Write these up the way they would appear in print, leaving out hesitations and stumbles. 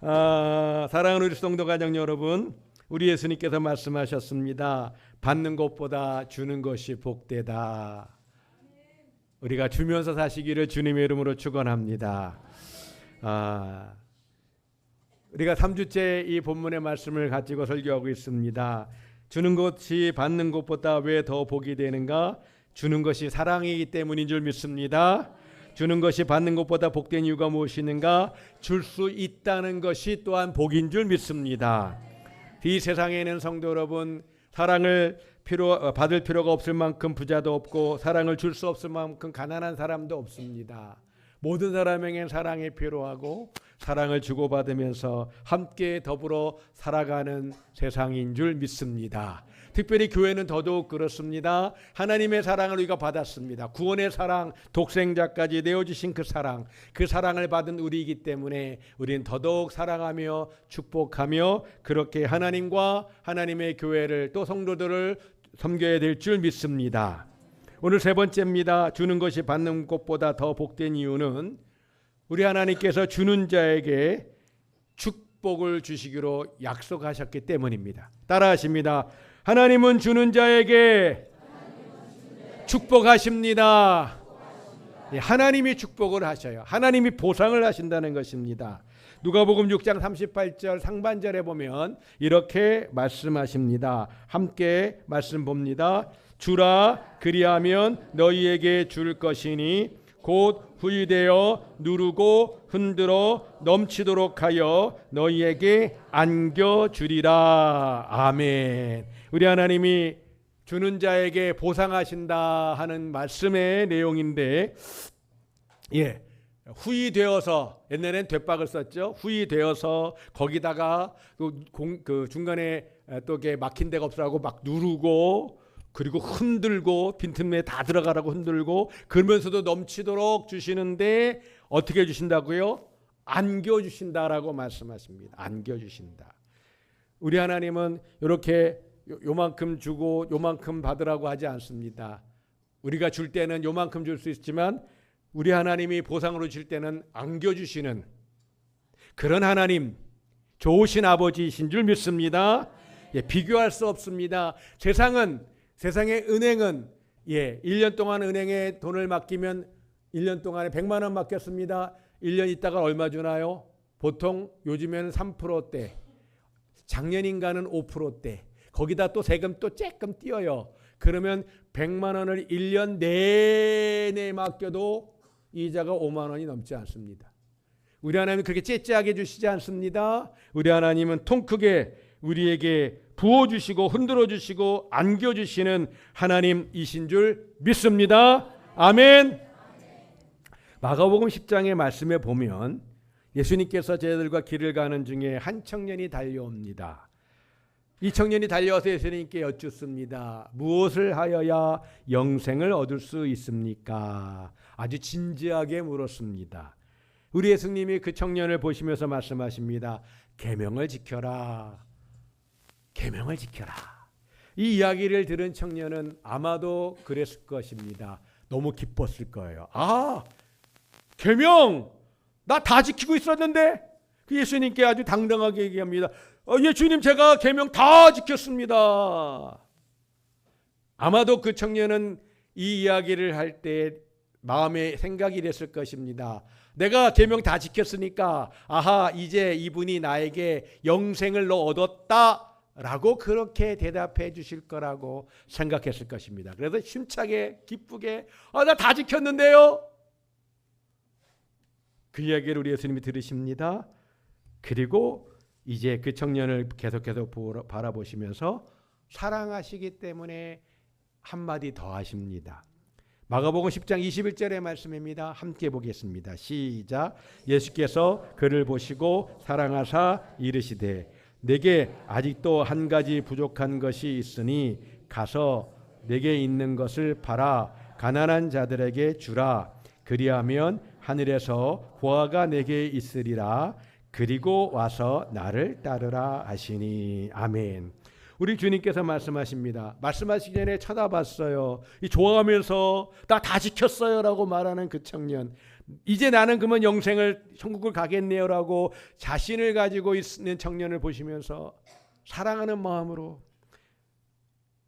사랑하는 우리 성도 가정 여러분, 우리 예수님께서 말씀하셨습니다. 받는 것보다 주는 것이 복되다. 우리가 주면서 사시기를 주님의 이름으로 축원합니다. 우리가 3주째 이 본문의 말씀을 가지고 설교하고 있습니다. 주는 것이 받는 것보다 왜 더 복이 되는가? 주는 것이 사랑이기 때문인 줄 믿습니다. 주는 것이 받는 것보다 복된 이유가 무엇이는가? 줄 수 있다는 것이 또한 복인 줄 믿습니다. 이 세상에는 성도 여러분, 사랑을 받을 필요가 없을 만큼 부자도 없고 사랑을 줄 수 없을 만큼 가난한 사람도 없습니다. 모든 사람에겐 사랑이 필요하고 사랑을 주고받으면서 함께 더불어 살아가는 세상인 줄 믿습니다. 특별히 교회는 더더욱 그렇습니다. 하나님의 사랑을 우리가 받았습니다. 구원의 사랑, 독생자까지 내어주신 그 사랑을 받은 우리이기 때문에 우리는 더더욱 사랑하며 축복하며 그렇게 하나님과 하나님의 교회를 또 성도들을 섬겨야 될 줄 믿습니다. 오늘 세 번째입니다. 주는 것이 받는 것보다 더 복된 이유는 우리 하나님께서 주는 자에게 축복을 주시기로 약속하셨기 때문입니다. 따라하십니다. 하나님은 주는 자에게 축복하십니다. 하나님이 축복을 하셔요. 하나님이 보상을 하신다는 것입니다. 누가복음 6장 38절 상반절에 보면 이렇게 말씀하십니다. 함께 말씀 봅니다. 주라 그리하면 너희에게 줄 것이니 곧 후이되어 누르고 흔들어 넘치도록 하여 너희에게 안겨주리라. 아멘. 우리 하나님이 주는 자에게 보상하신다 하는 말씀의 내용인데, 후이되어서, 옛날엔 되박을 썼죠. 후이되어서 거기다가 그 중간에 또 이렇게 막힌 데가 없으라고 막 누르고 그리고 흔들고 빈틈에 다 들어가라고 흔들고 그러면서도 넘치도록 주시는데 어떻게 주신다고요? 안겨주신다라고 말씀하십니다. 안겨주신다. 우리 하나님은 이렇게 요만큼 주고 요만큼 받으라고 하지 않습니다. 우리가 줄 때는 요만큼 줄 수 있지만 우리 하나님이 보상으로 줄 때는 안겨주시는 그런 하나님, 좋으신 아버지이신 줄 믿습니다. 비교할 수 없습니다. 세상의 은행은 1년 동안 은행에 돈을 맡기면 1년 동안에 100만 원 맡겼습니다. 1년 있다가 얼마 주나요? 보통 요즘에는 3%대, 작년인가는 5%대, 거기다 또 세금 또 조금 띄어요. 그러면 100만 원을 1년 내내 맡겨도 이자가 5만 원이 넘지 않습니다. 우리 하나님은 그렇게 째째하게 주시지 않습니다. 우리 하나님은 통 크게 우리에게 부어주시고 흔들어주시고 안겨주시는 하나님이신 줄 믿습니다. 아멘. 마가복음 10장의 말씀에 보면 예수님께서 제자들과 길을 가는 중에 한 청년이 달려옵니다. 이 청년이 달려와서 예수님께 여쭙습니다. 무엇을 하여야 영생을 얻을 수 있습니까? 아주 진지하게 물었습니다. 우리 예수님이 그 청년을 보시면서 말씀하십니다. 계명을 지켜라. 계명을 지켜라. 이 이야기를 들은 청년은 아마도 그랬을 것입니다. 너무 기뻤을 거예요. 계명 나 다 지키고 있었는데. 그 예수님께 아주 당당하게 얘기합니다. 주님 제가 계명 다 지켰습니다. 아마도 그 청년은 이 이야기를 할 때 마음에 생각이 됐을 것입니다. 내가 계명 다 지켰으니까 이제 이분이 나에게 영생을 얻었다 라고 그렇게 대답해 주실 거라고 생각했을 것입니다. 그래서 힘차게 기쁘게 나 다 지켰는데요. 그 이야기를 우리 예수님이 들으십니다. 그리고 이제 그 청년을 계속해서 바라보시면서 사랑하시기 때문에 한마디 더 하십니다. 마가복음 10장 21절의 말씀입니다. 함께 보겠습니다. 시작. 예수께서 그를 보시고 사랑하사 이르시되 내게 아직도 한 가지 부족한 것이 있으니 가서 내게 있는 것을 팔아 가난한 자들에게 주라. 그리하면 하늘에서 보화가 내게 있으리라. 그리고 와서 나를 따르라 하시니. 아멘. 우리 주님께서 말씀하십니다. 말씀하시기 전에 쳐다봤어요. 이 좋아하면서 나 다 지켰어요 라고 말하는 그 청년. 이제 나는 그러면 영생을 천국을 가겠네요라고 자신을 가지고 있는 청년을 보시면서 사랑하는 마음으로,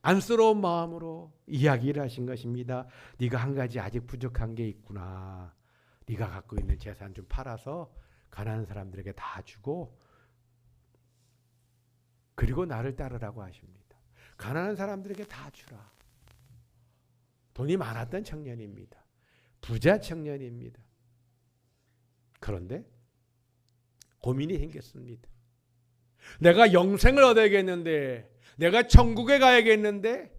안쓰러운 마음으로 이야기를 하신 것입니다. 네가 한 가지 아직 부족한 게 있구나. 네가 갖고 있는 재산 좀 팔아서 가난한 사람들에게 다 주고 그리고 나를 따르라고 하십니다. 가난한 사람들에게 다 주라. 돈이 많았던 청년입니다. 부자 청년입니다. 그런데 고민이 생겼습니다. 내가 영생을 얻어야겠는데, 내가 천국에 가야겠는데,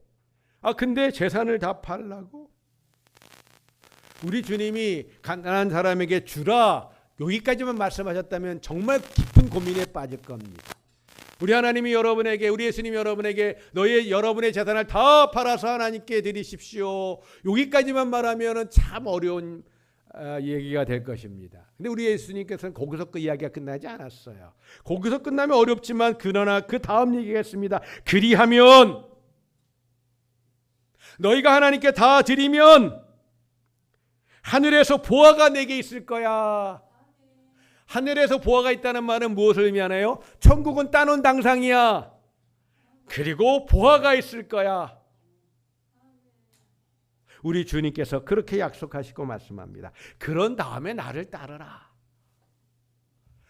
근데 재산을 다 팔라고? 우리 주님이 가난한 사람에게 주라 여기까지만 말씀하셨다면 정말 깊은 고민에 빠질 겁니다. 우리 하나님이 여러분에게, 우리 예수님이 여러분에게 여러분의 재산을 다 팔아서 하나님께 드리십시오, 여기까지만 말하면 참 어려운 얘기가 될 것입니다. 근데 우리 예수님께서는 거기서 그 이야기가 끝나지 않았어요. 거기서 끝나면 어렵지만 그러나 그 다음 얘기가 있습니다. 그리하면 너희가 하나님께 다 드리면 하늘에서 보화가 내게 있을 거야. 하늘에서 보화가 있다는 말은 무엇을 의미하나요? 천국은 따놓은 당상이야. 그리고 보화가 있을 거야. 우리 주님께서 그렇게 약속하시고 말씀합니다. 그런 다음에 나를 따르라.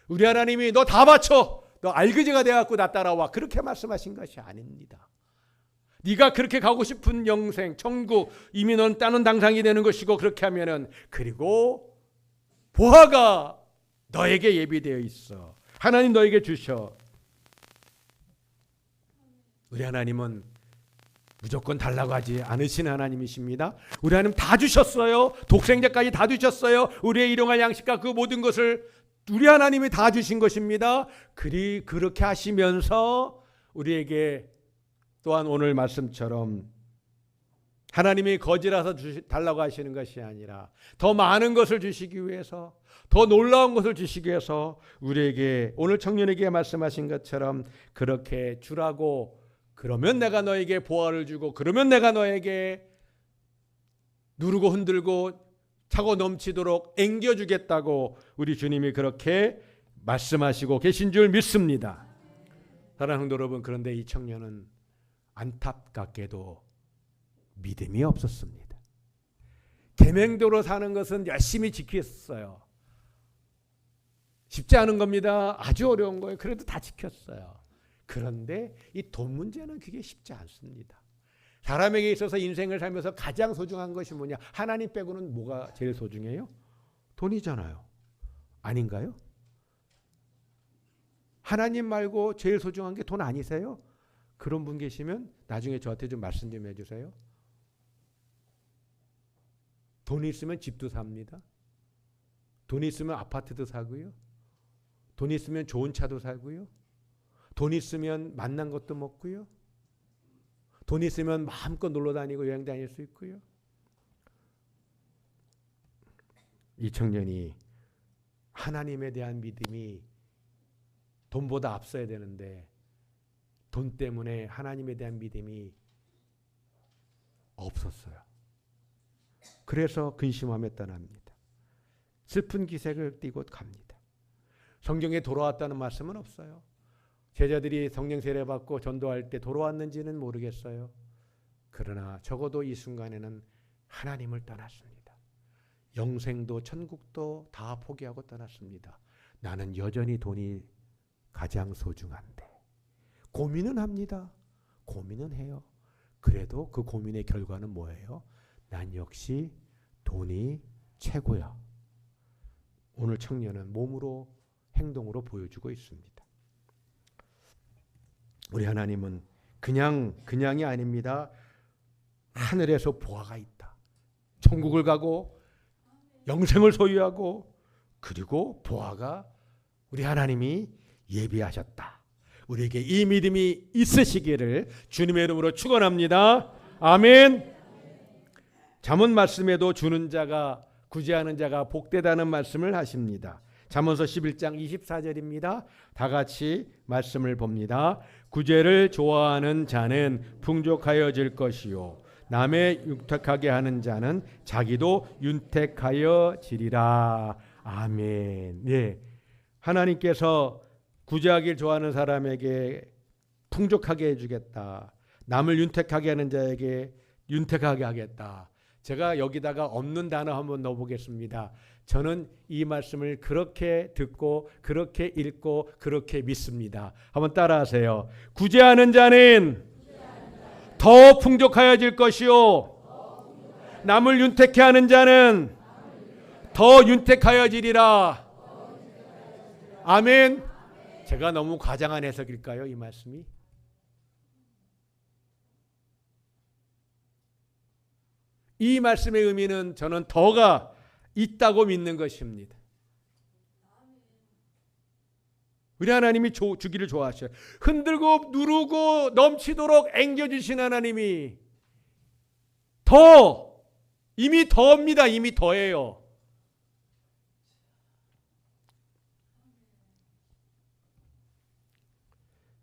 우리 하나님이 너 다 바쳐, 너 알그지가 돼갖고 나 따라와, 그렇게 말씀하신 것이 아닙니다. 네가 그렇게 가고 싶은 영생, 천국, 이미 넌 따는 당상이 되는 것이고, 그렇게 하면은 그리고 보화가 너에게 예비되어 있어. 하나님 너에게 주셔. 우리 하나님은 무조건 달라고 하지 않으신 하나님이십니다. 우리 하나님 다 주셨어요. 독생자까지 다 주셨어요. 우리의 일용할 양식과 그 모든 것을 우리 하나님이 다 주신 것입니다. 그렇게 하시면서 우리에게 또한 오늘 말씀처럼 하나님이 거지라서 달라고 하시는 것이 아니라 더 많은 것을 주시기 위해서, 더 놀라운 것을 주시기 위해서 우리에게, 오늘 청년에게 말씀하신 것처럼 그렇게 주라고, 그러면 내가 너에게 보화를 주고, 그러면 내가 너에게 누르고 흔들고 차고 넘치도록 앵겨주겠다고 우리 주님이 그렇게 말씀하시고 계신 줄 믿습니다. 사랑하는 성도 여러분, 그런데 이 청년은 안타깝게도 믿음이 없었습니다. 계명대로 사는 것은 열심히 지켰어요. 쉽지 않은 겁니다. 아주 어려운 거예요. 그래도 다 지켰어요. 그런데 이 돈 문제는 그게 쉽지 않습니다. 사람에게 있어서 인생을 살면서 가장 소중한 것이 뭐냐? 하나님 빼고는 뭐가 제일 소중해요? 돈이잖아요. 아닌가요? 하나님 말고 제일 소중한 게 돈 아니세요? 그런 분 계시면 나중에 저한테 좀 말씀 좀 해주세요. 돈이 있으면 집도 삽니다. 돈이 있으면 아파트도 사고요. 돈이 있으면 좋은 차도 사고요. 돈이 있으면 만난 것도 먹고요. 돈이 있으면 마음껏 놀러 다니고 여행 다닐 수 있고요. 이 청년이 하나님에 대한 믿음이 돈보다 앞서야 되는데 돈 때문에 하나님에 대한 믿음이 없었어요. 그래서 근심함에 떠납니다. 슬픈 기색을 띠고 갑니다. 성경에 돌아왔다는 말씀은 없어요. 제자들이 성령 세례 받고 전도할 때 돌아왔는지는 모르겠어요. 그러나 적어도 이 순간에는 하나님을 떠났습니다. 영생도 천국도 다 포기하고 떠났습니다. 나는 여전히 돈이 가장 소중한데. 고민은 합니다. 고민은 해요. 그래도 그 고민의 결과는 뭐예요? 난 역시 돈이 최고야. 오늘 청년은 몸으로, 행동으로 보여주고 있습니다. 우리 하나님은 그냥이 아닙니다. 하늘에서 보화가 있다. 천국을 가고 영생을 소유하고 그리고 보화가 우리 하나님이 예비하셨다. 우리에게 이 믿음이 있으시기를 주님의 이름으로 축원합니다. 아멘. 잠언 말씀에도 주는 자가 구제하는 자가 복되다는 말씀을 하십니다. 잠언서 11장 24절입니다. 다 같이 말씀을 봅니다. 구제를 좋아하는 자는 풍족하여질 것이요 남의 윤택하게 하는 자는 자기도 윤택하여 지리라. 아멘. 예. 하나님께서 구제하길 좋아하는 사람에게 풍족하게 해주겠다. 남을 윤택하게 하는 자에게 윤택하게 하겠다. 제가 여기다가 없는 단어 한번 넣어보겠습니다. 저는 이 말씀을 그렇게 듣고 그렇게 읽고 그렇게 믿습니다. 한번 따라하세요. 구제하는 자는 더 풍족하여질 것이요, 남을 윤택케 하는 자는 더 윤택하여지리라. 아멘. 제가 너무 과장한 해석일까요, 이 말씀이? 이 말씀의 의미는 저는 더가 있다고 믿는 것입니다. 우리 하나님이 주기를 좋아하셔요. 흔들고 누르고 넘치도록 앵겨주신 하나님이 더, 이미 더입니다. 이미 더예요.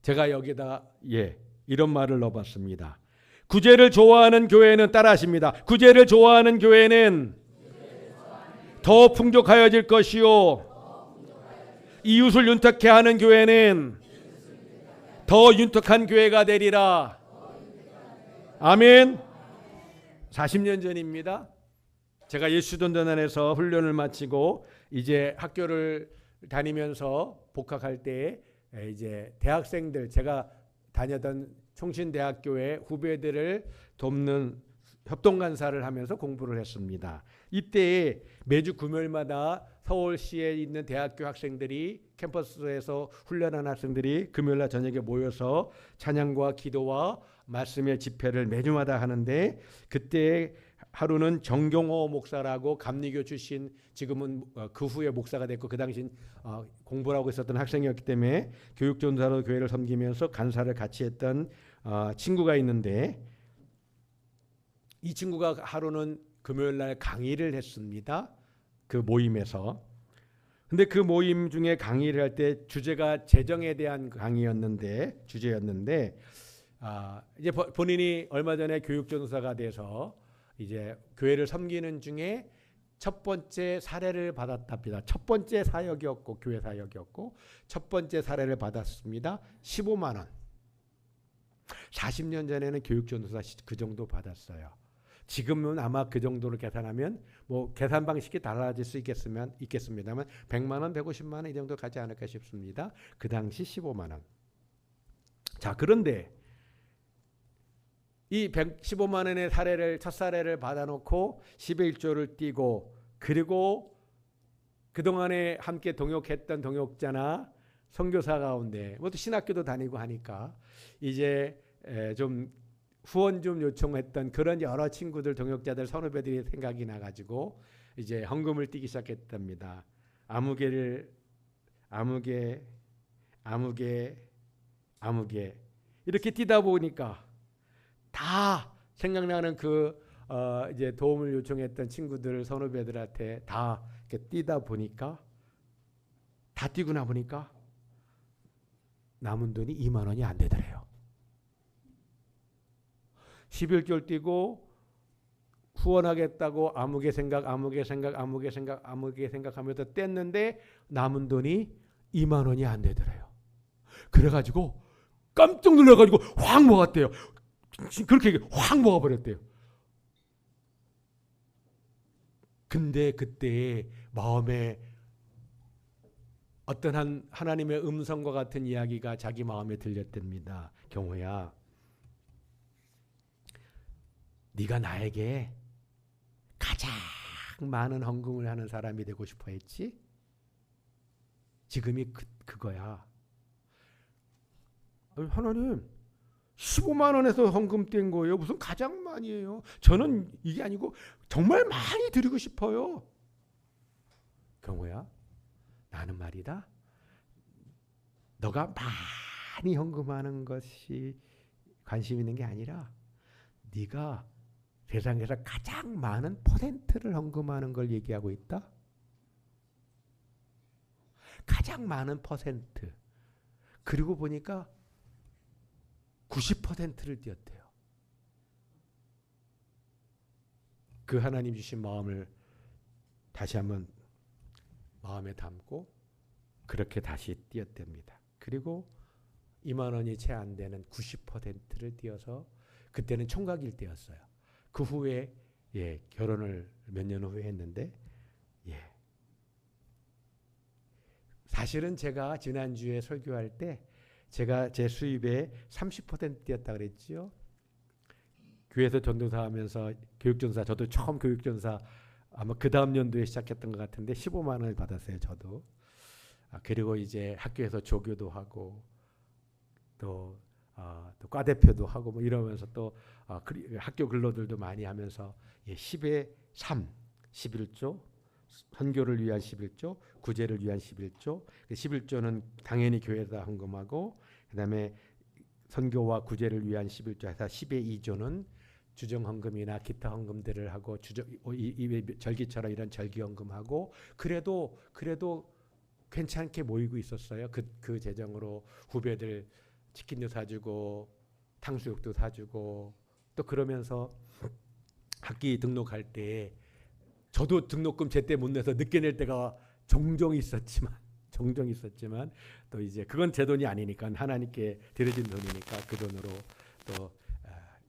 제가 여기다 이런 말을 넣어봤습니다. 구제를 좋아하는 교회는, 따라하십니다. 구제를 좋아하는 교회는 더 풍족하여질 것이요, 이웃을 윤택케 하는 교회는 더 윤택한 교회가 되리라. 아멘. 40년 전입니다. 제가 예수전도단에서 훈련을 마치고 이제 학교를 다니면서 복학할 때 이제 대학생들, 제가 다녔던 총신대학교의 후배들을 돕는 협동간사를 하면서 공부를 했습니다. 이때 매주 금요일마다 서울시에 있는 대학교 학생들이, 캠퍼스에서 훈련한 학생들이 금요일날 저녁에 모여서 찬양과 기도와 말씀의 집회를 매주마다 하는데, 그때 하루는 정경호 목사라고 감리교 출신, 지금은 그 후에 목사가 됐고 그 당시 공부를 하고 있었던 학생이었기 때문에 교육전사로 교회를 섬기면서 간사를 같이 했던 친구가 있는데, 이 친구가 하루는 금요일날 강의를 했습니다. 그 모임에서. 근데 그 모임 중에 강의를 할 때 주제가 재정에 대한 주제였는데 이제 본인이 얼마 전에 교육전사가 돼서 이제 교회를 섬기는 중에 첫 번째 사례를 받았답니다. 첫 번째 사역이었고, 교회 사역이었고 첫 번째 사례를 받았습니다. 15만 원. 40년 전에는 교육전도사 그 정도 받았어요. 지금은 아마 그 정도로 계산하면 뭐 계산 방식이 달라질 수 있겠습니다만 100만 원, 150만 원 이 정도 가지 않을까 싶습니다. 그 당시 15만 원. 자, 그런데 이 115만 원의 첫 사례를 받아놓고 10의 1조를 띄고, 그리고 그동안에 함께 동역했던 동역자나 선교사 가운데 뭐 또 신학교도 다니고 하니까 이제 좀 후원 좀 요청했던 그런 여러 친구들, 동역자들, 선후배들이 생각이 나가지고 이제 헌금을 띄기 시작했답니다. 아무개 이렇게 띄다 보니까 다 생각나는 이제 도움을 요청했던 친구들, 선후배들한테 다 이렇게 띄다 보니까, 다 띄고 나보니까 남은 돈이 2만 원이 안 되더래요. 11개월 띄고 후원하겠다고 아무개 생각하면서 뗐는데 남은 돈이 2만 원이 안 되더래요. 그래가지고 깜짝 놀라가지고 확 먹었대요. 그렇게 확 먹어버렸대요. 근데 그때 마음에 어떤 하나님의 음성과 같은 이야기가 자기 마음에 들렸답니다. 경호야, 네가 나에게 가장 많은 헌금을 하는 사람이 되고 싶어 했지? 지금이 그거야. 하나님, 15만 원에서 헌금 뗀 거예요. 무슨 가장 많이에요. 저는 이게 아니고 정말 많이 드리고 싶어요. 경호야, 나는 말이다, 너가 많이 헌금하는 것이 관심 있는 게 아니라 네가 세상에서 가장 많은 퍼센트를 헌금하는 걸 얘기하고 있다. 가장 많은 퍼센트. 그리고 보니까 90%를 띄었대요. 그 하나님 주신 마음을 다시 한번 마음에 담고 그렇게 다시 뛰었답니다. 그리고 2만 원이 채 안 되는 90%를 뛰어서 그때는 총각일 때였어요. 그 후에 결혼을 몇 년 후에 했는데 사실은 제가 지난주에 설교할 때 제가 제 수입의 30% 뛰었다 그랬지요. 교회에서 전도사 하면서 교육전사, 저도 처음 교육전사 아마 그 다음 연도에 시작했던 것 같은데 15만 원을 받았어요. 저도. 그리고 이제 학교에서 조교도 하고 또 과대표도 하고 뭐 이러면서 또 학교 근로들도 많이 하면서 10의 3, 11조, 선교를 위한 11조, 구제를 위한 11조. 11조는 당연히 교회에다 헌금하고 그다음에 선교와 구제를 위한 11조 해서 10의 2조는 주정 헌금이나 기타 헌금들을 하고 절기처럼 이런 절기 헌금하고 그래도 괜찮게 모이고 있었어요. 그 재정으로 후배들 치킨도 사주고 탕수육도 사주고 또 그러면서 학기 등록할 때 저도 등록금 제때 못 내서 늦게 낼 때가 종종 있었지만 또 이제 그건 제 돈이 아니니까 하나님께 드려진 돈이니까 그 돈으로 또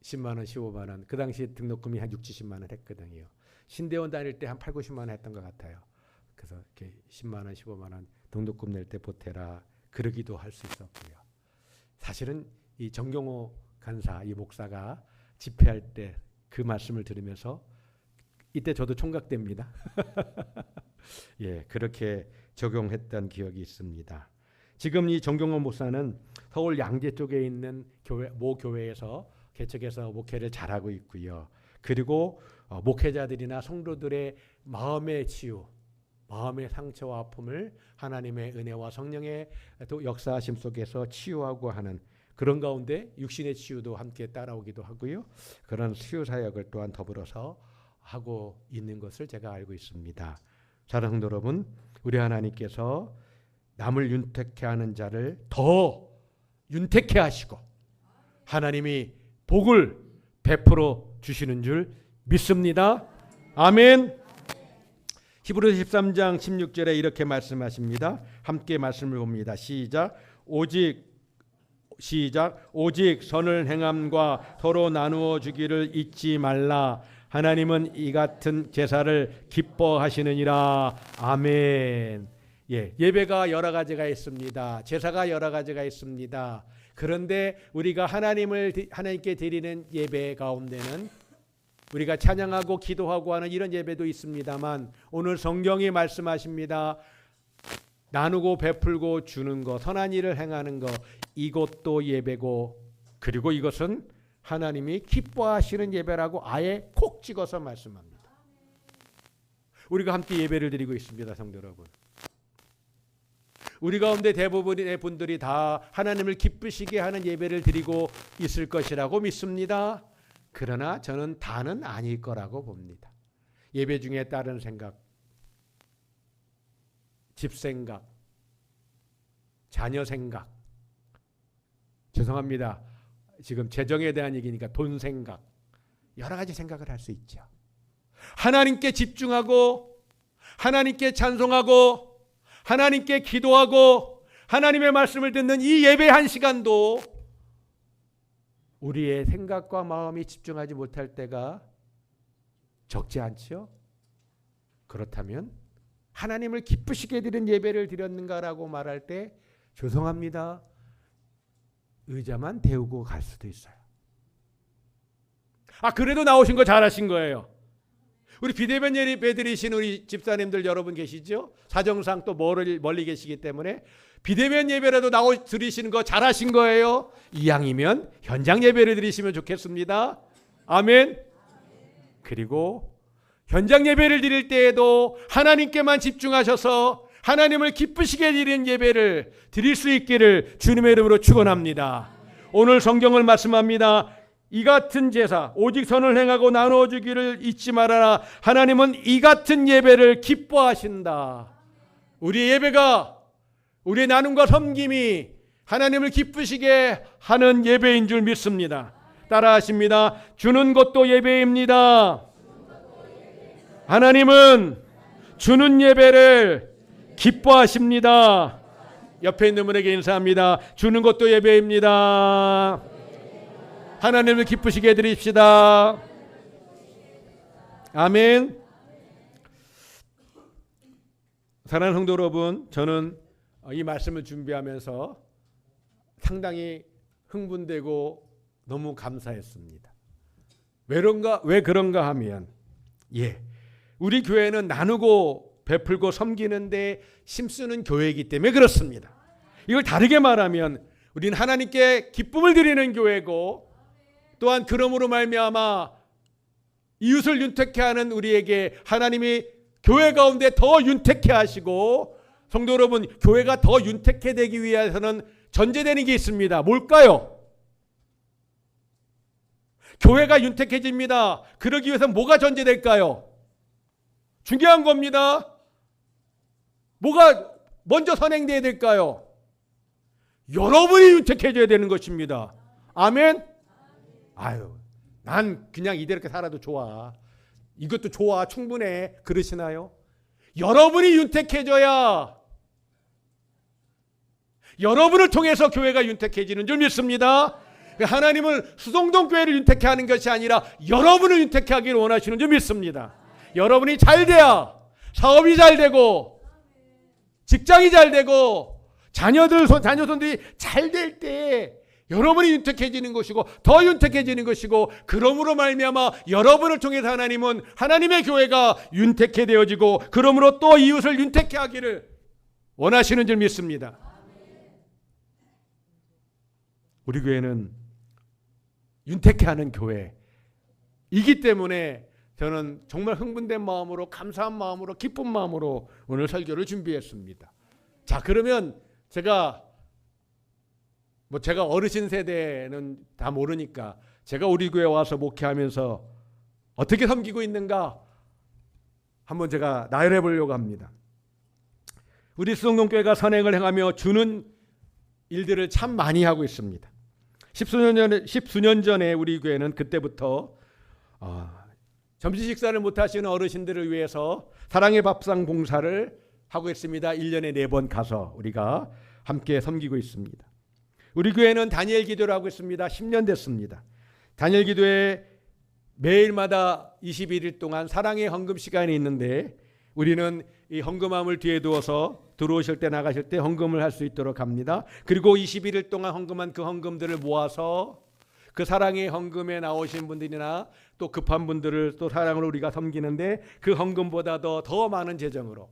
10만 원, 15만 원. 그 당시 등록금이 한 6, 70만 원 했거든요. 신대원 다닐 때 한 8, 90만 원 했던 것 같아요. 그래서 이렇게 10만 원, 15만 원 등록금 낼 때 보태라 그러기도 할 수 있었고요. 사실은 이 정경호 간사, 이 목사가 집회할 때 그 말씀을 들으면서 이때 저도 총각됩니다. 그렇게 적용했던 기억이 있습니다. 지금 이 정경호 목사는 서울 양재 쪽에 있는 모 교회에서 개척해서 목회를 잘하고 있고요. 그리고 목회자들이나 성도들의 마음의 치유, 마음의 상처와 아픔을 하나님의 은혜와 성령의 또 역사하심 속에서 치유하고 하는 그런 가운데 육신의 치유도 함께 따라오기도 하고요. 그런 치유 사역을 또한 더불어서 하고 있는 것을 제가 알고 있습니다. 사랑하는 성도 여러분, 우리 하나님께서 남을 윤택케 하는 자를 더 윤택케 하시고 하나님이 복을 베풀어 주시는 줄 믿습니다. 아멘. 히브리서 13장 16절에 이렇게 말씀하십니다. 함께 말씀을 봅니다. 시작. 오직 선을 행함과 서로 나누어 주기를 잊지 말라. 하나님은 이 같은 제사를 기뻐하시느니라. 아멘. 예배가 여러 가지가 있습니다. 제사가 여러 가지가 있습니다. 그런데 우리가 하나님께 드리는 예배 가운데는 우리가 찬양하고 기도하고 하는 이런 예배도 있습니다만 오늘 성경이 말씀하십니다. 나누고 베풀고 주는 것, 선한 일을 행하는 것, 이것도 예배고 그리고 이것은 하나님이 기뻐하시는 예배라고 아예 콕 찍어서 말씀합니다. 우리가 함께 예배를 드리고 있습니다. 성도 여러분. 우리 가운데 대부분의 분들이 다 하나님을 기쁘시게 하는 예배를 드리고 있을 것이라고 믿습니다. 그러나 저는 다는 아닐 거라고 봅니다. 예배 중에 다른 생각, 집 생각, 자녀 생각, 죄송합니다. 지금 재정에 대한 얘기니까 돈 생각, 여러 가지 생각을 할 수 있죠. 하나님께 집중하고 하나님께 찬송하고 하나님께 기도하고 하나님의 말씀을 듣는 이 예배 한 시간도 우리의 생각과 마음이 집중하지 못할 때가 적지 않죠? 그렇다면 하나님을 기쁘시게 드린 예배를 드렸는가라고 말할 때 죄송합니다. 의자만 데우고 갈 수도 있어요. 그래도 나오신 거 잘하신 거예요. 우리 비대면 예배 드리신 우리 집사님들 여러분 계시죠? 사정상 또 멀리 계시기 때문에 비대면 예배라도 드리시는 거 잘하신 거예요. 이왕이면 현장 예배를 드리시면 좋겠습니다. 아멘. 그리고 현장 예배를 드릴 때에도 하나님께만 집중하셔서 하나님을 기쁘시게 드리는 예배를 드릴 수 있기를 주님의 이름으로 축원합니다. 오늘 성경을 말씀합니다. 이 같은 제사 오직 선을 행하고 나누어 주기를 잊지 말아라. 하나님은 이 같은 예배를 기뻐하신다. 우리의 예배가 우리의 나눔과 섬김이 하나님을 기쁘시게 하는 예배인 줄 믿습니다. 따라하십니다. 주는 것도 예배입니다. 하나님은 주는 예배를 기뻐하십니다. 옆에 있는 분에게 인사합니다. 주는 것도 예배입니다. 하나님을 기쁘시게 해드립시다. 아멘. 사랑하는 성도 여러분, 저는 이 말씀을 준비하면서 상당히 흥분되고 너무 감사했습니다. 왜 그런가 하면, 우리 교회는 나누고 베풀고 섬기는데 힘쓰는 교회이기 때문에 그렇습니다. 이걸 다르게 말하면 우리는 하나님께 기쁨을 드리는 교회고, 또한 그러므로 말미암아 이웃을 윤택케 하는 우리에게 하나님이 교회 가운데 더 윤택케 하시고, 성도 여러분, 교회가 더 윤택케 되기 위해서는 전제되는 게 있습니다. 뭘까요? 교회가 윤택해집니다. 그러기 위해서 뭐가 전제될까요? 중요한 겁니다. 뭐가 먼저 선행돼야 될까요? 여러분이 윤택해져야 되는 것입니다. 아멘. 난 그냥 이대로 살아도 좋아. 이것도 좋아. 충분해. 그러시나요? 여러분이 윤택해져야 여러분을 통해서 교회가 윤택해지는 줄 믿습니다. 하나님은 수성동 교회를 윤택해 하는 것이 아니라 여러분을 윤택해 하기를 원하시는 줄 믿습니다. 여러분이 잘 돼야 사업이 잘 되고 직장이 잘 되고 자녀손들이 잘 될 때 여러분이 윤택해지는 것이고 더 윤택해지는 것이고, 그러므로 말미암아 여러분을 통해서 하나님은 하나님의 교회가 윤택해 되어지고, 그러므로 또 이웃을 윤택해 하기를 원하시는 줄 믿습니다. 우리 교회는 윤택해 하는 교회이기 때문에 저는 정말 흥분된 마음으로, 감사한 마음으로, 기쁜 마음으로 오늘 설교를 준비했습니다. 자, 그러면 제가 어르신 세대는 다 모르니까 제가 우리 교회 와서 목회하면서 어떻게 섬기고 있는가 한번 제가 나열해 보려고 합니다. 우리 수성동교회가 선행을 행하며 주는 일들을 참 많이 하고 있습니다. 십수년 전에 우리 교회는 그때부터 점심 식사를 못 하시는 어르신들을 위해서 사랑의 밥상 봉사를 하고 있습니다. 1년에 4번 가서 우리가 함께 섬기고 있습니다. 우리 교회는 다니엘 기도를 하고 있습니다. 10년 됐습니다. 다니엘 기도에 매일마다 21일 동안 사랑의 헌금 시간이 있는데, 우리는 이 헌금함을 뒤에 두어서 들어오실 때 나가실 때 헌금을 할 수 있도록 합니다. 그리고 21일 동안 헌금한 그 헌금들을 모아서 그 사랑의 헌금에 나오신 분들이나 또 급한 분들을 또 사랑으로 우리가 섬기는데, 그 헌금보다도 더 많은 재정으로,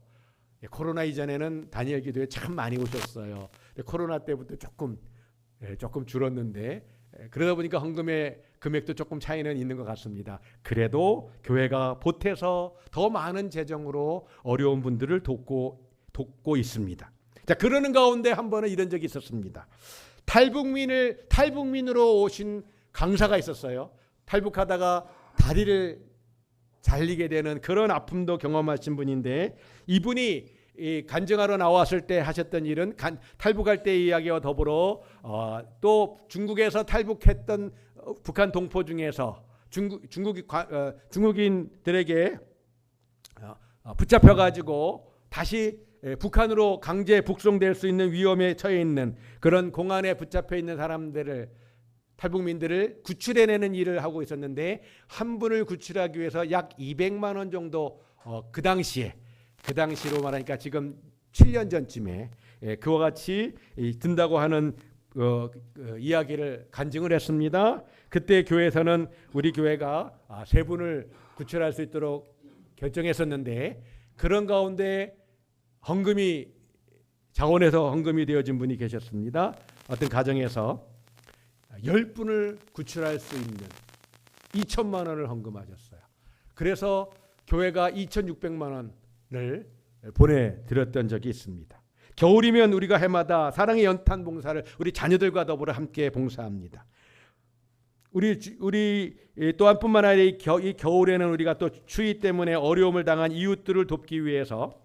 코로나 이전에는 다니엘 기도에 참 많이 오셨어요. 코로나 때부터 조금 줄었는데, 그러다 보니까 헌금의 금액도 조금 차이는 있는 것 같습니다. 그래도 교회가 보태서 더 많은 재정으로 어려운 분들을 돕고 있습니다. 자, 그러는 가운데 한 번은 이런 적이 있었습니다. 탈북민으로 오신 강사가 있었어요. 탈북하다가 다리를 잘리게 되는 그런 아픔도 경험하신 분인데, 이분이 간증하러 나왔을 때 하셨던 일은 탈북할 때 이야기와 더불어 또 중국에서 탈북했던 북한 동포 중에서 중국인들에게 붙잡혀가지고 다시 북한으로 강제 북송될 수 있는 위험에 처해 있는 그런 공안에 붙잡혀 있는 사람들을, 탈북민들을 구출해내는 일을 하고 있었는데, 한 분을 구출하기 위해서 약 200만 원 정도 그 당시로 말하니까 지금 7년 전쯤에 그와 같이 든다고 하는 이야기를 간증을 했습니다. 그때 교회에서는 우리 교회가 3분을 구출할 수 있도록 결정했었는데, 그런 가운데 자원에서 헌금이 되어진 분이 계셨습니다. 어떤 가정에서 10분을 구출할 수 있는 2천만 원을 헌금하셨어요. 그래서 교회가 2,600만 원을 보내드렸던 적이 있습니다. 겨울이면 우리가 해마다 사랑의 연탄 봉사를 우리 자녀들과 더불어 함께 봉사합니다. 우리 또한 뿐만 아니라 이 겨울에는 우리가 또 추위 때문에 어려움을 당한 이웃들을 돕기 위해서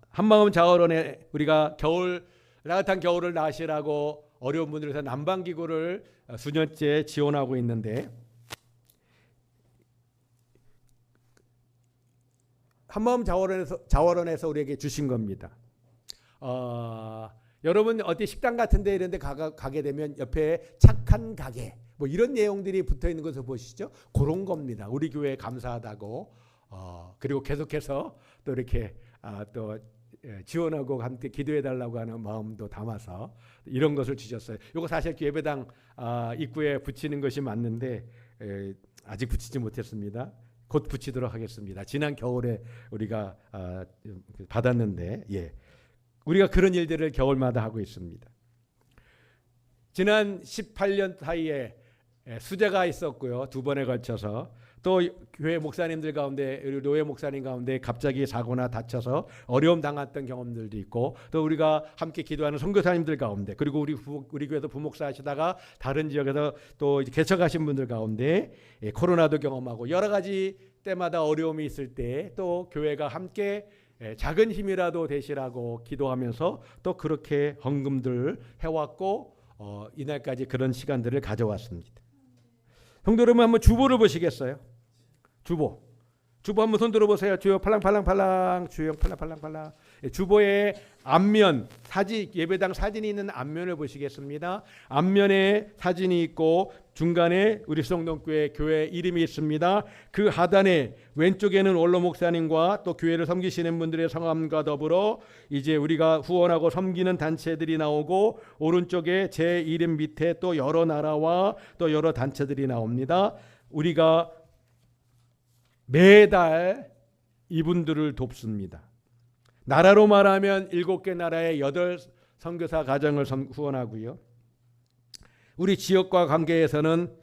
한마음 자원원에 우리가 따뜻한 겨울을 나시라고 어려운 분들을 위해서 난방기구를 수년째 지원하고 있는데, 한마음 자원원에서 우리에게 주신 겁니다. 여러분 어디 식당 같은데 이런 데 가게 되면 옆에 착한 가게 뭐 이런 내용들이 붙어 있는 것을 보시죠. 그런 겁니다. 우리 교회에 감사하다고 그리고 계속해서 또 이렇게 또 지원하고 함께 기도해 달라고 하는 마음도 담아서 이런 것을 주셨어요. 이거 사실 예배당 입구에 붙이는 것이 맞는데 아직 붙이지 못했습니다. 곧 붙이도록 하겠습니다. 지난 겨울에 우리가 받았는데 우리가 그런 일들을 겨울마다 하고 있습니다. 지난 18년 사이에 수재가 있었고요. 2번에 걸쳐서 또 교회 목사님들 가운데 노예 목사님 가운데 갑자기 사고나 다쳐서 어려움 당했던 경험들도 있고 또 우리가 함께 기도하는 선교사님들 가운데 그리고 우리 교회도 부목사 하시다가 다른 지역에서 또 개척하신 분들 가운데 코로나도 경험하고 여러 가지 때마다 어려움이 있을 때 또 교회가 함께 작은 힘이라도 되시라고 기도하면서 또 그렇게 헌금들 해왔고 이날까지 그런 시간들을 가져왔습니다. 성도 여러분 한번 주보를 보시겠어요? 주보 한번 손 들어보세요. 주여 팔랑팔랑팔랑 주여 팔랑팔랑팔랑. 주보의 앞면 사진 예배당 사진이 있는 앞면을 보시겠습니다. 앞면에 사진이 있고 중간에 우리 수성동교회 교회 이름이 있습니다. 그 하단에 왼쪽에는 원로 목사님과 또 교회를 섬기시는 분들의 성함과 더불어 이제 우리가 후원하고 섬기는 단체들이 나오고 오른쪽에 제 이름 밑에 또 여러 나라와 또 여러 단체들이 나옵니다. 우리가 매달 이분들을 돕습니다. 나라로 말하면 7개 나라의 8 선교사 가정을 후원하고요. 우리 지역과 관계에서는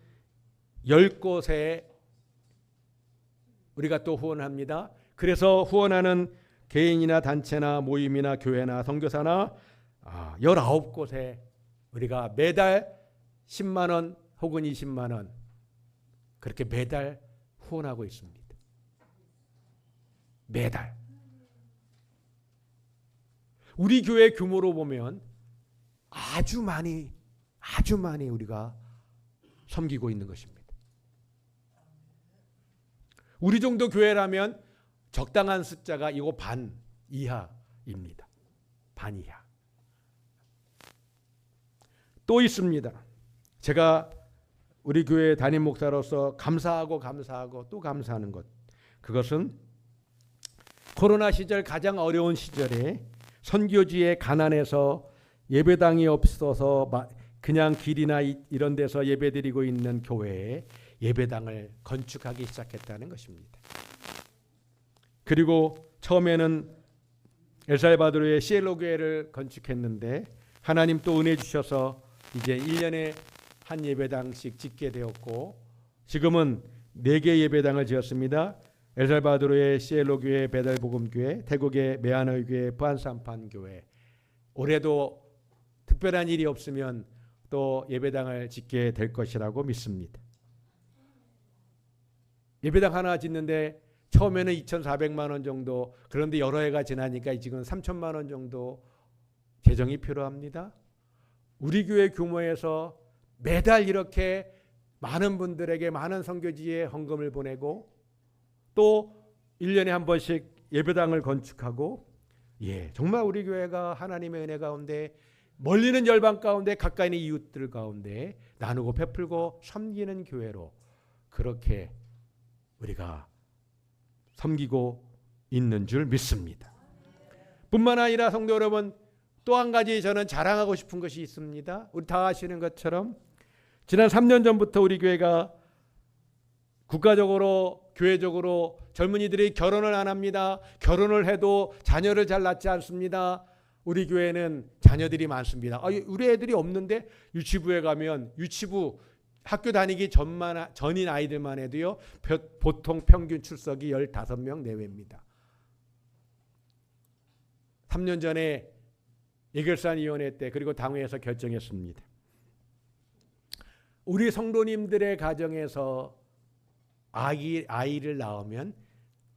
10곳에 우리가 또 후원합니다. 그래서 후원하는 개인이나 단체나 모임이나 교회나 선교사나 19곳에 우리가 매달 10만 원 혹은 20만 원 그렇게 매달 후원하고 있습니다. 매달. 우리 교회 규모로 보면 아주 많이 우리가 섬기고 있는 것입니다. 우리 정도 교회라면 적당한 숫자가 이거 반 이하입니다. 반 이하. 또 있습니다. 제가 우리 교회 담임 목사로서 감사하고 또 감사하는 것. 그것은 코로나 시절 가장 어려운 시절에 선교지의 가난해서 예배당이 없어서 그냥 길이나 이런 데서 예배드리고 있는 교회에 예배당을 건축하기 시작했다는 것입니다. 그리고 처음에는 엘살바도르의 시엘로 교회를 건축했는데 하나님 또 은혜 주셔서 이제 1년에 한 예배당씩 짓게 되었고 지금은 4개 예배당을 지었습니다. 엘살바도르의 시엘로 교회, 베델복음 교회, 태국의 메아노이 교회, 부안산판 교회. 올해도 특별한 일이 없으면 또 예배당을 짓게 될 것이라고 믿습니다. 예배당 하나 짓는데 처음에는 2,400만 원 정도, 그런데 여러 해가 지나니까 지금 3,000만 원 정도 재정이 필요합니다. 우리 교회 규모에서 매달 이렇게 많은 분들에게 많은 선교지에 헌금을 보내고 또 1년에 한 번씩 예배당을 건축하고 정말 우리 교회가 하나님의 은혜 가운데 멀리는 열방 가운데 가까이 있는 이웃들 가운데 나누고 베풀고 섬기는 교회로 그렇게 우리가 섬기고 있는 줄 믿습니다. 뿐만 아니라 성도 여러분 또 한 가지 저는 자랑하고 싶은 것이 있습니다. 우리 다 아시는 것처럼 지난 3년 전부터 우리 교회가 국가적으로 교회적으로 젊은이들이 결혼을 안 합니다. 결혼을 해도 자녀를 잘 낳지 않습니다. 우리 교회는 자녀들이 많습니다. 우리 애들이 없는데 유치부에 가면 유치부 학교 다니기 전인 아이들만 해도요. 보통 평균 출석이 15명 내외입니다. 3년 전에 예결산위원회 때 그리고 당회에서 결정했습니다. 우리 성도님들의 가정에서 아이를 낳으면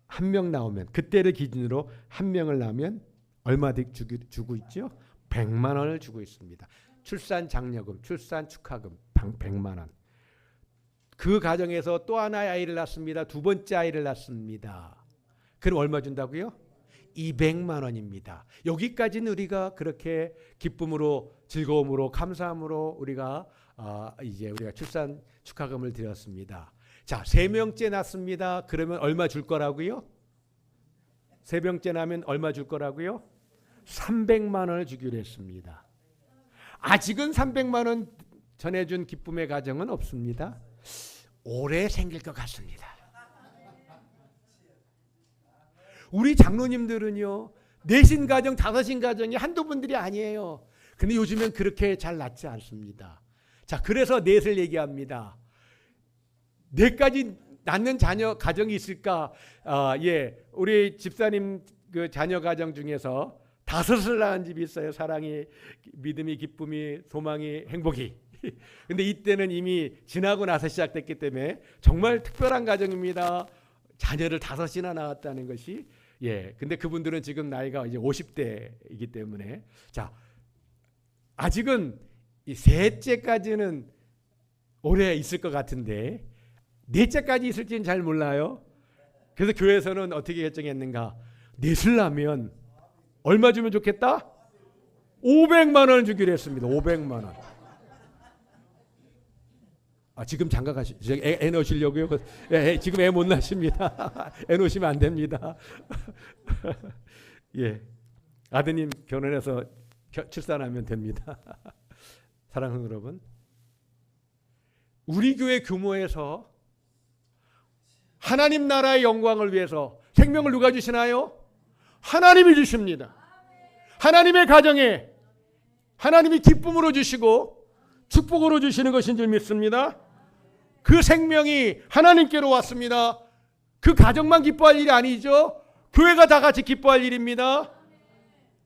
한 명 나오면 그때를 기준으로 한 명을 낳으면 얼마 주고 있죠? 100만 원을 주고 있습니다. 출산 장려금, 출산 축하금 100만 원. 그 가정에서 또 하나의 아이를 낳습니다. 두 번째 아이를 낳습니다. 그럼 얼마 준다고요? 200만 원입니다. 여기까지는 우리가 그렇게 기쁨으로, 즐거움으로, 감사함으로 우리가 이제 우리가 출산 축하금을 드렸습니다. 자, 3명째 낳습니다. 그러면 얼마 줄 거라고요? 3명째 낳으면 얼마 줄 거라고요? 300만 원을 주기로 했습니다. 아직은 300만 원 전해준 기쁨의 가정은 없습니다. 올해 생길 것 같습니다. 우리 장로님들은요, 4신 가정, 5신 가정이 한두 분들이 아니에요. 근데 요즘엔 그렇게 잘 낳지 않습니다. 자, 그래서 넷을 얘기합니다. 4까지 낳는 자녀 가정이 있을까? 우리 집사님 그 자녀 가정 중에서 5을 낳은 집이 있어요. 사랑이, 믿음이, 기쁨이, 소망이, 행복이. 근데 이때는 이미 지나고 나서 시작됐기 때문에 정말 특별한 가정입니다. 자녀를 5이나 낳았다는 것이. 근데 그분들은 지금 나이가 이제 50대이기 때문에. 자, 아직은 이 3째까지는 오래 있을 것 같은데 4째까지 있을지는 잘 몰라요. 그래서 교회에서는 어떻게 결정했는가? 4을 낳으면 얼마 주면 좋겠다? 500만 원 주기로 했습니다. 500만 원. 지금 장가 애 넣으시려고요? 지금 애 못 낳습니다. 애 놓으시면 안 됩니다. 아드님 결혼해서 출산하면 됩니다. 사랑하는 여러분, 우리 교회 규모에서 하나님 나라의 영광을 위해서 생명을 누가 주시나요? 하나님이 주십니다. 하나님의 가정에 하나님이 기쁨으로 주시고 축복으로 주시는 것인 줄 믿습니다. 그 생명이 하나님께로 왔습니다. 그 가정만 기뻐할 일이 아니죠. 교회가 다 같이 기뻐할 일입니다.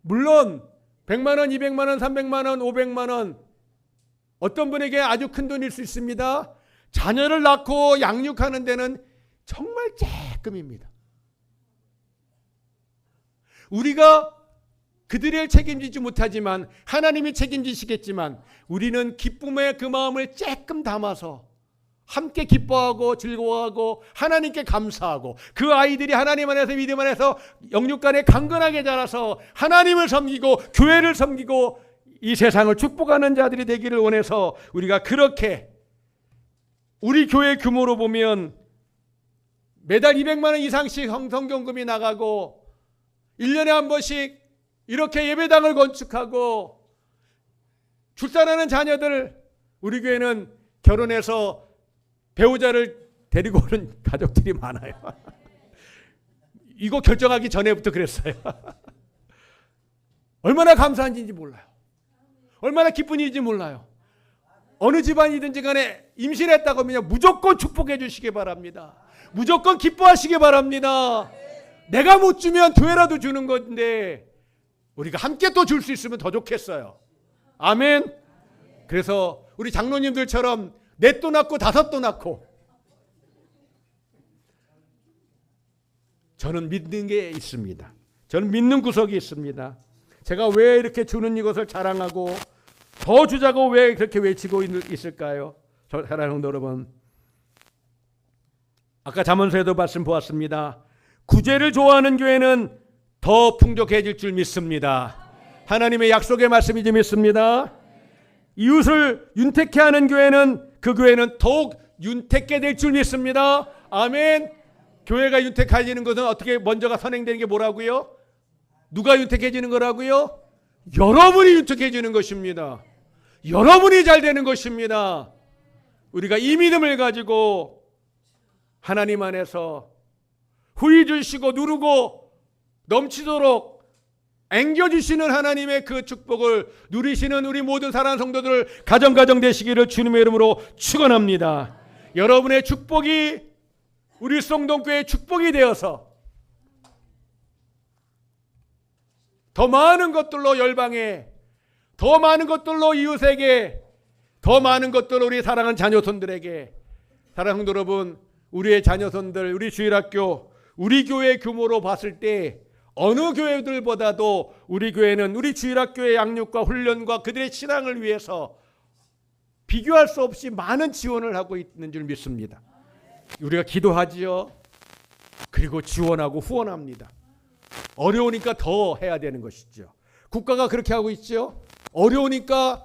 물론 100만 원, 200만 원, 300만 원, 500만 원, 어떤 분에게 아주 큰 돈일 수 있습니다. 자녀를 낳고 양육하는 데는 정말 조금입니다. 우리가 그들을 책임지지 못하지만 하나님이 책임지시겠지만 우리는 기쁨의 그 마음을 조금 담아서 함께 기뻐하고 즐거워하고 하나님께 감사하고 그 아이들이 하나님 안에서 믿음 안에서 영육간에 강건하게 자라서 하나님을 섬기고 교회를 섬기고 이 세상을 축복하는 자들이 되기를 원해서 우리가 그렇게 우리 교회 규모로 보면 매달 200만 원 이상씩 성경금이 나가고 1년에 한 번씩 이렇게 예배당을 건축하고 출산하는 자녀들, 우리 교회는 결혼해서 배우자를 데리고 오는 가족들이 많아요. 이거 결정하기 전에부터 그랬어요. 얼마나 감사한지 몰라요. 얼마나 기쁜 일인지 몰라요. 어느 집안이든지 간에 임신했다고 하면 무조건 축복해 주시기 바랍니다. 무조건 기뻐하시기 바랍니다. 내가 못 주면 교회라도 주는 건데 우리가 함께 또 줄 수 있으면 더 좋겠어요. 아멘. 그래서 우리 장로님들처럼 4도 낳고 5도 낳고 저는 믿는 게 있습니다. 저는 믿는 구석이 있습니다. 제가 왜 이렇게 주는 이것을 자랑하고 더 주자고 왜 그렇게 외치고 있을까요? 사랑하는 여러분, 아까 잠언서에도 말씀 보았습니다. 구제를 좋아하는 교회는 더 풍족해질 줄 믿습니다. 하나님의 약속의 말씀이지 믿습니다. 이웃을 윤택케 하는 교회는 그 교회는 더욱 윤택게 될 줄 믿습니다. 아멘. 교회가 윤택해지는 것은 어떻게 먼저가 선행되는 게 뭐라고요? 누가 윤택해지는 거라고요? 여러분이 윤택해지는 것입니다. 여러분이 잘 되는 것입니다. 우리가 이 믿음을 가지고 하나님 안에서 후히 주시고 누르고 넘치도록 앵겨주시는 하나님의 그 축복을 누리시는 우리 모든 사랑하는 성도들 가정 되시기를 주님의 이름으로 축원합니다. 여러분의 축복이 우리 성동교회의 축복이 되어서 더 많은 것들로 열방에, 더 많은 것들로 이웃에게, 더 많은 것들로 우리 사랑하는 자녀손들에게, 사랑하는 성도 여러분, 우리의 자녀손들, 우리 주일학교, 우리 교회 규모로 봤을 때 어느 교회들보다도 우리 교회는 우리 주일학교의 양육과 훈련과 그들의 신앙을 위해서 비교할 수 없이 많은 지원을 하고 있는 줄 믿습니다. 우리가 기도하지요. 그리고 지원하고 후원합니다. 어려우니까 더 해야 되는 것이죠. 국가가 그렇게 하고 있죠. 어려우니까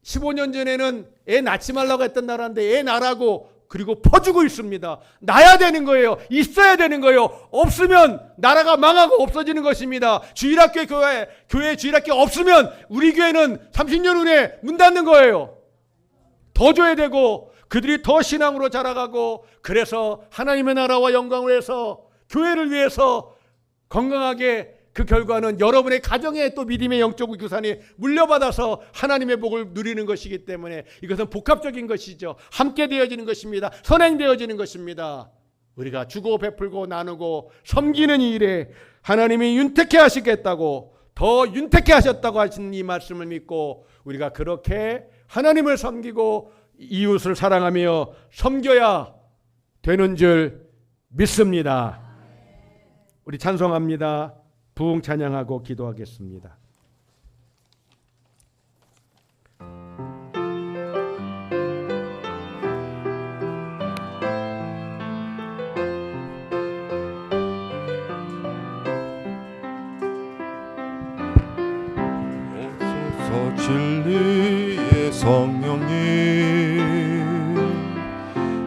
15년 전에는 애 낳지 말라고 했던 나라인데 애 낳으라고 그리고 퍼주고 있습니다. 낳아야 되는 거예요. 있어야 되는 거예요. 없으면 나라가 망하고 없어지는 것입니다. 주일학교 교회 주일학교 없으면 우리 교회는 30년 후에 문 닫는 거예요. 더 줘야 되고 그들이 더 신앙으로 자라가고 그래서 하나님의 나라와 영광을 위해서 교회를 위해서 건강하게 그 결과는 여러분의 가정에 또 믿음의 영적 유산이 물려받아서 하나님의 복을 누리는 것이기 때문에 이것은 복합적인 것이죠. 함께 되어지는 것입니다. 선행되어지는 것입니다. 우리가 주고 베풀고 나누고 섬기는 이 일에 하나님이 윤택해 하시겠다고 더 윤택해 하셨다고 하신 이 말씀을 믿고 우리가 그렇게 하나님을 섬기고 이웃을 사랑하며 섬겨야 되는 줄 믿습니다. 우리 찬송합니다. 부흥 찬양하고 기도하겠습니다. 오소서 진리의 성령님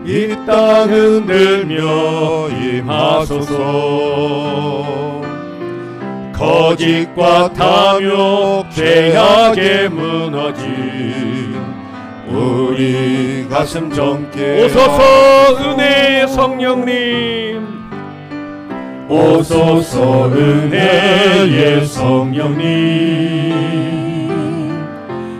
이 땅 흔들며 임하소서. 거짓과 탐욕 죄악에 무너진 우리 가슴 젊게 오소서 은혜의 성령님 오소서 은혜의 성령님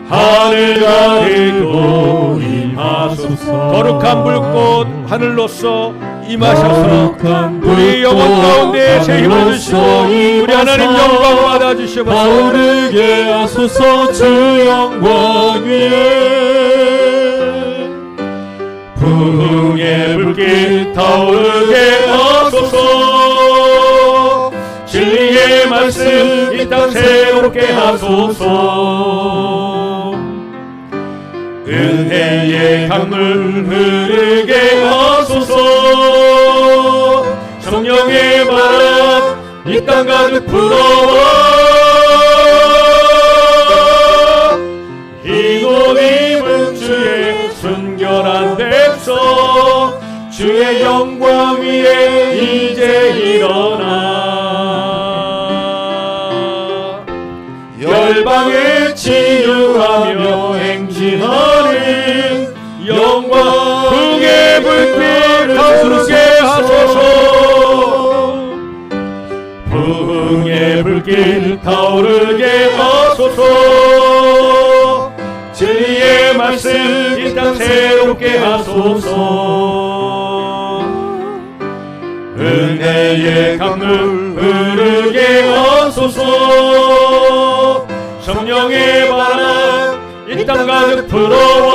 하늘 가리고 임하소서. 거룩한 불꽃 하늘로서 임하셔서 우리 영혼 가운데 새 힘을 주시고 우리 하나님 영광 받아 주시옵소서. 타오르게 하소서. 주 영광 위에 부흥의 불길 타오르게 하소서. 진리의 말씀 이 땅 새롭게 하소서. 은혜의 강물 흐르게 하소서. 성령의 바람 이 땅 가득 불어와 흰옷 입은 주의 순결한 백성 주의 영광 위에 이제 일어나 열방에 치유하며 행진하는 영광 불의 불길 타오르게 하소서. 부흥의 불길 타오르게 하소서. 진리의 말씀 이 땅 새롭게 하소서. 은혜의 강물 흐르게 하소서. 성령의 바람 이 땅 가득 불어와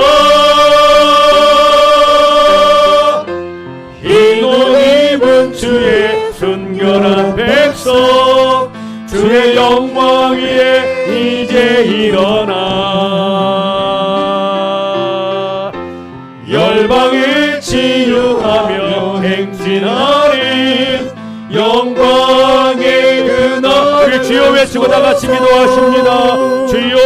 흰옷 입은 주의 순결한 백성 주의 영광 위에 이제 일어나 열방을 치유하며 행진하는 영광의 그날. 우리 주여 외치고 다 같이 기도하십니다. 주여.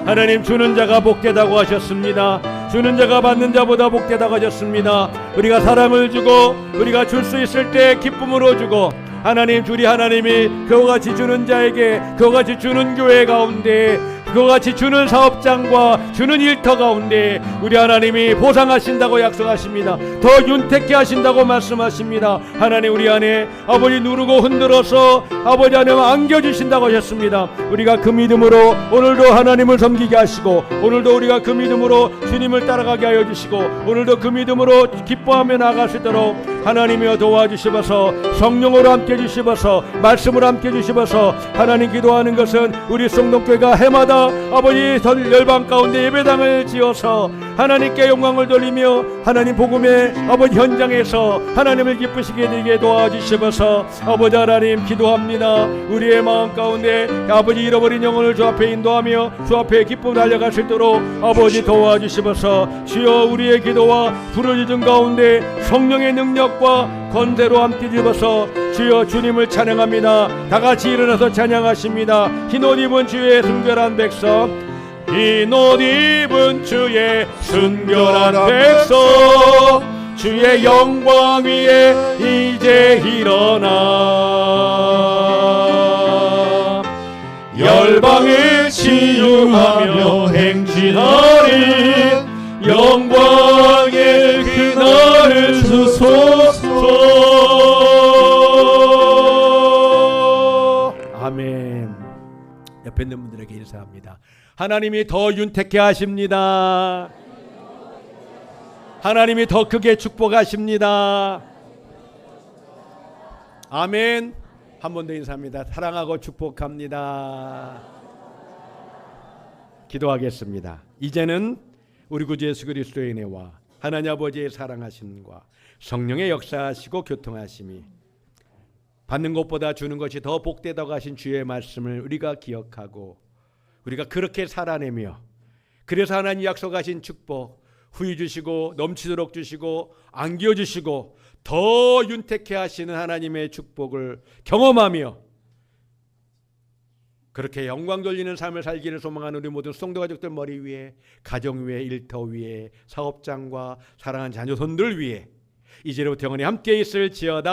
하나님 주는 자가 복되다고 하셨습니다. 주는 자가 받는 자보다 복되다고 하셨습니다. 우리가 사랑을 주고 우리가 줄 수 있을 때 기쁨으로 주고 하나님 주리 하나님이 그와 같이 주는 자에게 그와 같이 주는 교회 가운데 그와 같이 주는 사업장과 주는 일터 가운데 우리 하나님이 보상하신다고 약속하십니다. 더 윤택케 하신다고 말씀하십니다. 하나님 우리 안에 아버지 누르고 흔들어서 아버지 안에 안겨주신다고 하셨습니다. 우리가 그 믿음으로 오늘도 하나님을 섬기게 하시고 오늘도 우리가 그 믿음으로 주님을 따라가게 하여 주시고 오늘도 그 믿음으로 기뻐하며 나아갈 수 있도록 하나님이여 도와주시옵소서. 성령으로 함께 주시옵소서. 말씀으로 함께 주시옵소서. 하나님 기도하는 것은 우리 성동교회가 해마다 아버지 열방 가운데 예배당을 지어서 하나님께 영광을 돌리며 하나님 복음의 아버지 현장에서 하나님을 기쁘시게 되게 도와주시옵소서. 아버지 하나님 기도합니다. 우리의 마음 가운데 아버지 잃어버린 영혼을 주 앞에 인도하며 주 앞에 기쁨을 달려갈 수 있도록 아버지 도와주시옵소서. 주여 우리의 기도와 부르짖음 가운데 성령의 능력 능력과 권세로 함께 입어서 주여 주님을 찬양합니다. 다 같이 일어나서 찬양하십니다. 흰옷 입은 주의 순결한 백성, 흰옷 입은 주의 순결한 백성, 주의 영광 위에 이제 일어나 열방을 치유하며 행진하리 영광의 그날을 주소서. 아멘. 옆에 있는 분들에게 인사합니다. 하나님이 더 윤택해 하십니다. 하나님이 더 크게 축복하십니다. 아멘. 한 번 더 인사합니다. 사랑하고 축복합니다. 기도하겠습니다. 이제는 우리 구주 예수 그리스도의 은혜와 하나님 아버지의 사랑하심과 성령의 역사하시고 교통하심이 받는 것보다 주는 것이 더 복되다고 하신 주의 말씀을 우리가 기억하고 우리가 그렇게 살아내며 그래서 하나님 약속하신 축복 후히 주시고 넘치도록 주시고 안겨 주시고 더 윤택해 하시는 하나님의 축복을 경험하며 그렇게 영광 돌리는 삶을 살기를 소망하는 우리 모든 성도 가족들 머리 위에, 가정 위에, 일터 위에, 사업장과 사랑하는 자녀 손들 위에 이제로부터 영원히 함께 있을지어다.